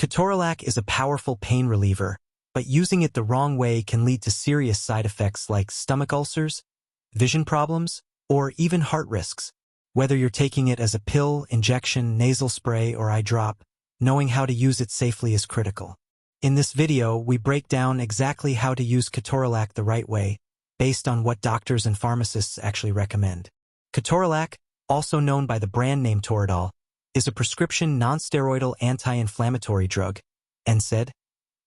Ketorolac is a powerful pain reliever, but using it the wrong way can lead to serious side effects like stomach ulcers, vision problems, or even heart risks. Whether you're taking it as a pill, injection, nasal spray, or eye drop, knowing how to use it safely is critical. In this video, we break down exactly how to use Ketorolac the right way, based on what doctors and pharmacists actually recommend. Ketorolac, also known by the brand name Toradol, is a prescription non-steroidal anti-inflammatory drug, NSAID,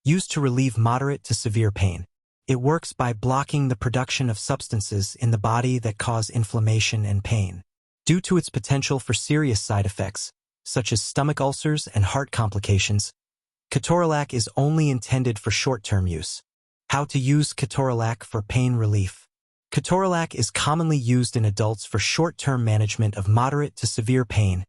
used to relieve moderate to severe pain. It works by blocking the production of substances in the body that cause inflammation and pain. Due to its potential for serious side effects, such as stomach ulcers and heart complications, Ketorolac is only intended for short-term use. How to use Ketorolac for pain relief. Ketorolac is commonly used in adults for short-term management of moderate to severe pain,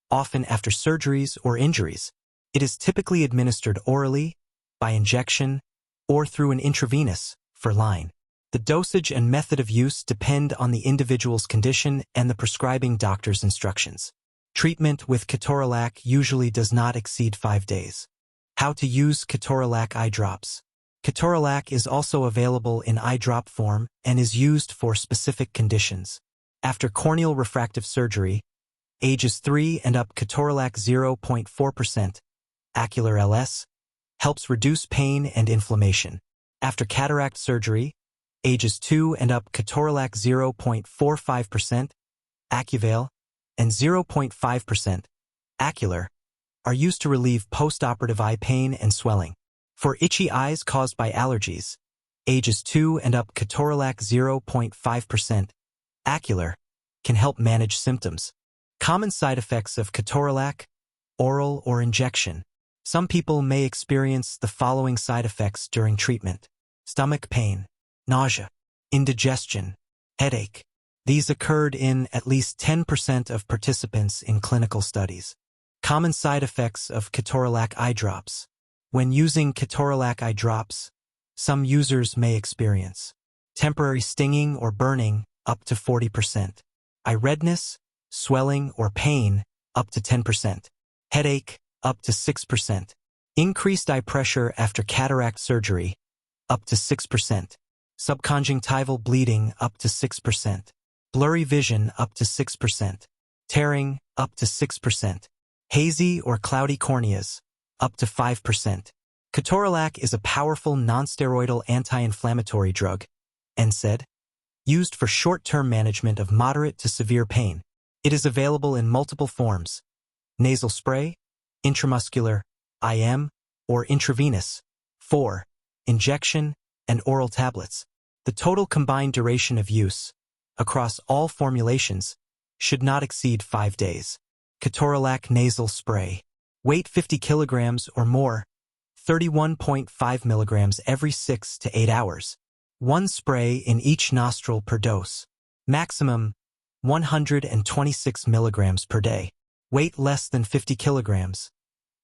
often after surgeries or injuries. It is typically administered orally, by injection, or through an intravenous, for line. The dosage and method of use depend on the individual's condition and the prescribing doctor's instructions. Treatment with Ketorolac usually does not exceed 5 days. How to use Ketorolac eye drops. Ketorolac is also available in eye drop form and is used for specific conditions. After corneal refractive surgery, ages 3 and up, Ketorolac 0.4%, ocular LS, helps reduce pain and inflammation. After cataract surgery, ages 2 and up, Ketorolac 0.45%, Acuvale, and 0.5%, Acular, are used to relieve post-operative eye pain and swelling. For itchy eyes caused by allergies, ages 2 and up, Ketorolac 0.5%, Acular, can help manage symptoms. Common side effects of Ketorolac, oral or injection. Some people may experience the following side effects during treatment: stomach pain, nausea, indigestion, headache. These occurred in at least 10% of participants in clinical studies. Common side effects of Ketorolac eye drops. When using Ketorolac eye drops, some users may experience temporary stinging or burning up to 40%, eye redness, swelling or pain up to 10%, headache up to 6%, increased eye pressure after cataract surgery up to 6%, subconjunctival bleeding up to 6%, blurry vision up to 6%, tearing up to 6%, hazy or cloudy corneas up to 5%. Ketorolac is a powerful non-steroidal anti-inflammatory drug, NSAID, used for short-term management of moderate to severe pain. It is available in multiple forms: nasal spray, intramuscular, IM, or intravenous, 4, injection, and oral tablets. The total combined duration of use, across all formulations, should not exceed 5 days. Ketorolac nasal spray. Weight 50 kilograms or more, 31.5 milligrams every 6 to 8 hours. 1 spray in each nostril per dose. Maximum 126 milligrams per day. Weight less than 50 kilograms,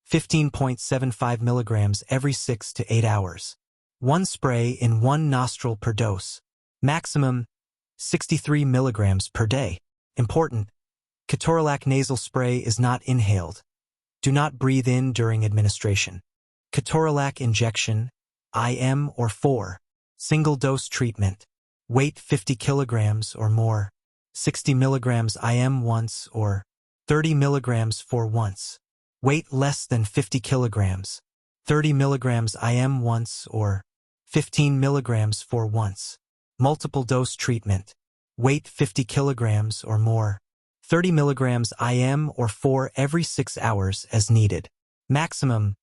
15.75 milligrams every 6 to 8 hours. 1 spray in 1 nostril per dose. Maximum 63 milligrams per day. Important: Ketorolac nasal spray is not inhaled. Do not breathe in during administration. Ketorolac injection, IM or 4, single-dose treatment. Weight 50 kilograms or more, 60 milligrams IM once or 30 milligrams for once. Weight less than 50 kilograms, 30 milligrams IM once or 15 milligrams for once. Multiple dose treatment. Weight 50 kilograms or more, 30 milligrams IM or 4 every 6 hours as needed. Maximum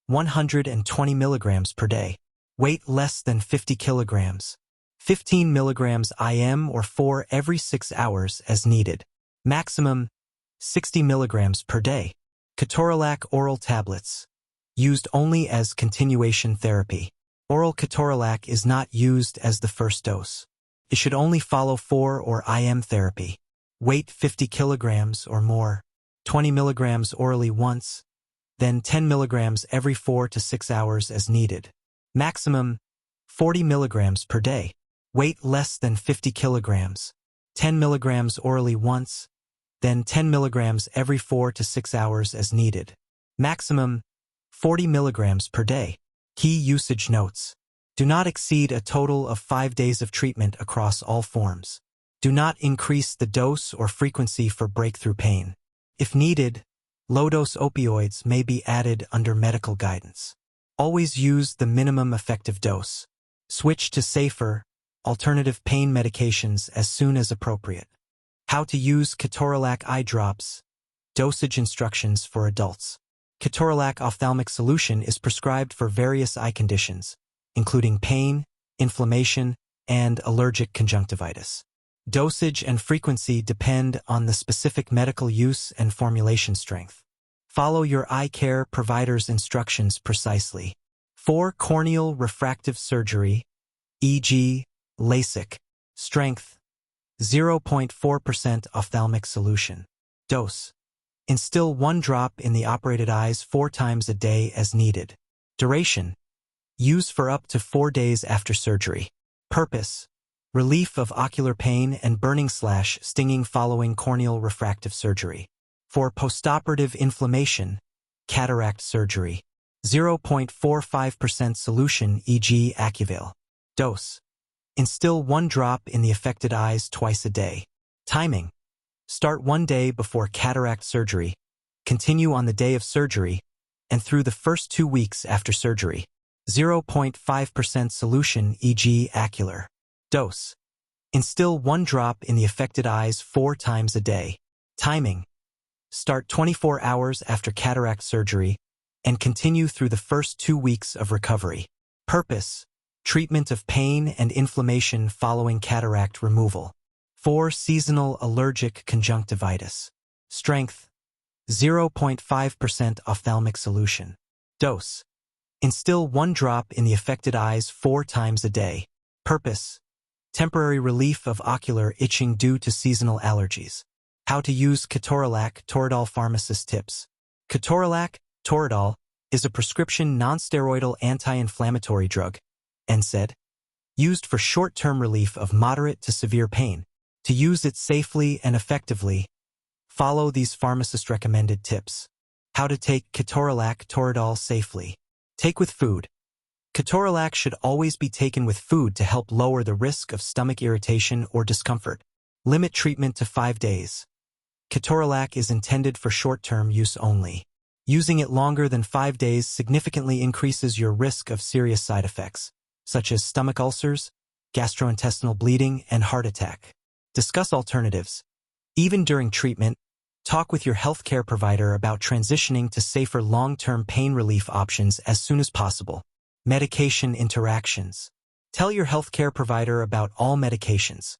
120 milligrams per day. Weight less than 50 kilograms, 15 milligrams IM or 4 every 6 hours as needed. Maximum 60 milligrams per day. Ketorolac oral tablets. Used only as continuation therapy. Oral Ketorolac is not used as the first dose. It should only follow 4 or IM therapy. Weight 50 kilograms or more, 20 milligrams orally once, then 10 milligrams every 4 to 6 hours as needed. Maximum 40 milligrams per day. Weight less than 50 kilograms, 10 milligrams orally once, then 10 milligrams every 4 to 6 hours as needed. Maximum 40 milligrams per day. Key usage notes. Do not exceed a total of 5 days of treatment across all forms. Do not increase the dose or frequency for breakthrough pain. If needed, low-dose opioids may be added under medical guidance. Always use the minimum effective dose. Switch to safer, alternative pain medications as soon as appropriate. How to use Ketorolac eye drops. Dosage instructions for adults. Ketorolac ophthalmic solution is prescribed for various eye conditions, including pain, inflammation, and allergic conjunctivitis. Dosage and frequency depend on the specific medical use and formulation strength. Follow your eye care provider's instructions precisely. For corneal refractive surgery, e.g., LASIK, strength, 0.4% ophthalmic solution. Dose. Instill 1 drop in the operated eyes 4 times a day as needed. Duration. Use for up to 4 days after surgery. Purpose. Relief of ocular pain and burning/stinging following corneal refractive surgery. For postoperative inflammation, cataract surgery. 0.45% solution, e.g. Acuvale. Dose. Instill 1 drop in the affected eyes twice a day. Timing. Start 1 day before cataract surgery, continue on the day of surgery, and through the first 2 weeks after surgery. 0.5% solution, e.g. Acular. Dose. Instill 1 drop in the affected eyes 4 times a day. Timing. Start 24 hours after cataract surgery and continue through the first 2 weeks of recovery. Purpose. Treatment of pain and inflammation following cataract removal. For seasonal allergic conjunctivitis. Strength. 0.5% ophthalmic solution. Dose. Instill 1 drop in the affected eyes 4 times a day. Purpose. Temporary relief of ocular itching due to seasonal allergies. How to use Ketorolac Toradol Pharmacist tips. Ketorolac, Toradol, is a prescription non-steroidal anti-inflammatory drug, NSAID, used for short-term relief of moderate to severe pain. To use it safely and effectively, follow these pharmacist recommended tips. How to take Ketorolac Toradol safely. Take with food. Ketorolac should always be taken with food to help lower the risk of stomach irritation or discomfort. Limit treatment to 5 days. Ketorolac is intended for short-term use only. Using it longer than 5 days significantly increases your risk of serious side effects, such as stomach ulcers, gastrointestinal bleeding, and heart attack. Discuss alternatives. Even during treatment, talk with your healthcare provider about transitioning to safer long-term pain relief options as soon as possible. Medication interactions. Tell your healthcare provider about all medications.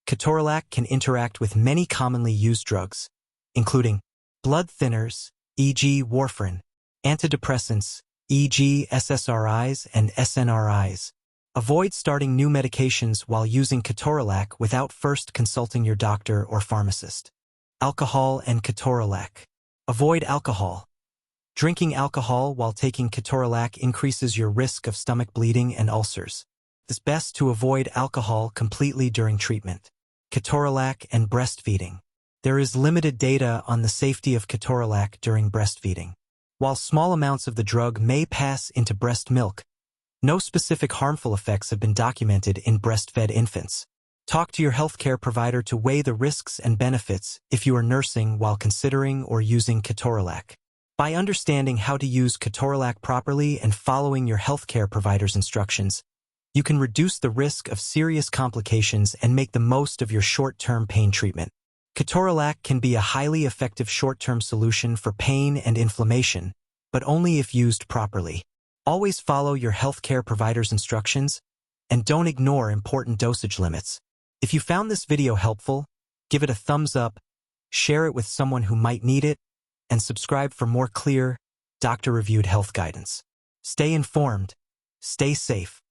Ketorolac can interact with many commonly used drugs, including blood thinners, e.g. warfarin, antidepressants, e.g. SSRIs and SNRIs. Avoid starting new medications while using Ketorolac without first consulting your doctor or pharmacist. Alcohol and Ketorolac. Avoid alcohol. Drinking alcohol while taking Ketorolac increases your risk of stomach bleeding and ulcers. It's best to avoid alcohol completely during treatment. Ketorolac and breastfeeding. There is limited data on the safety of Ketorolac during breastfeeding. While small amounts of the drug may pass into breast milk, no specific harmful effects have been documented in breastfed infants. Talk to your healthcare provider to weigh the risks and benefits if you are nursing while considering or using Ketorolac. By understanding how to use Ketorolac properly and following your healthcare provider's instructions, you can reduce the risk of serious complications and make the most of your short-term pain treatment. Ketorolac can be a highly effective short-term solution for pain and inflammation, but only if used properly. Always follow your healthcare provider's instructions, and don't ignore important dosage limits. If you found this video helpful, give it a thumbs up, share it with someone who might need it, and subscribe for more clear, doctor-reviewed health guidance. Stay informed, stay safe,